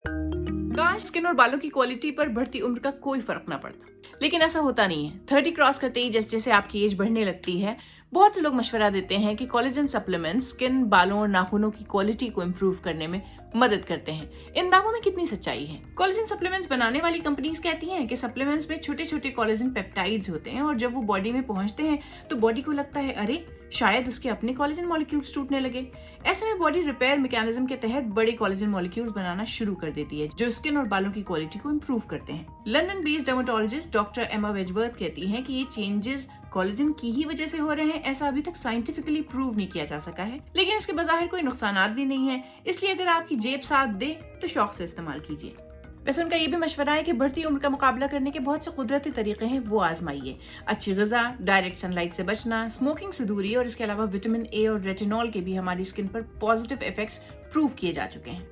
काश स्किन और बालों की क्वालिटी पर बढ़ती उम्र का कोई फर्क ना पड़ता, लेकिन ऐसा होता नहीं है। 30 क्रॉस करते ही जैसे जैसे आपकी एज बढ़ने लगती है, बहुत से लोग मशवरा देते हैं कि कोलेजन सप्लीमेंट्स स्किन, बालों और नाखूनों की क्वालिटी को इम्प्रूव करने में मदद करते हैं। इन दावों में कितनी सच्चाई है? कोलेजन सप्लीमेंट्स बनाने वाली कंपनीज कहती हैं कि सप्लीमेंट्स में छोटे छोटे कोलेजन पेप्टाइड्स होते हैं और जब वो बॉडी में पहुंचते हैं तो बॉडी को लगता है अरे शायद उसके अपने कोलेजन मॉलिक्यूल्स टूटने लगे। ऐसे में बॉडी रिपेयर मैकेनिज्म के तहत बड़े कोलेजन मॉलिक्यूल्स बनाना शुरू कर देती है जो स्किन और बालों की क्वालिटी को इम्प्रूव करते हैं। लंदन बेस्ड डर्मेटोलॉजिस्ट डॉक्टर एमा वेजवर्थ कहती हैं कि ये चेंजेस कोलेजन की ही वजह से हो रहे हैं। ऐसा अभी तक साइंटिफिकली प्रूव नहीं किया जा सका है, लेकिन इसके बज़ाहिर कोई नुकसानात भी नहीं है, इसलिए अगर आपकी जेब साथ दे तो शौक से इस्तेमाल कीजिए। वैसे उनका ये भी मशवरा है कि बढ़ती उम्र का मुकाबला करने के बहुत से कुदरती तरीके हैं, वो आजमाइए। अच्छी ग़िज़ा, डायरेक्ट सनलाइट से बचना, स्मोकिंग से दूरी और इसके अलावा विटामिन ए और रेटिनॉल के भी हमारी स्किन पर पॉजिटिव इफेक्ट्स प्रूव किए जा चुके हैं।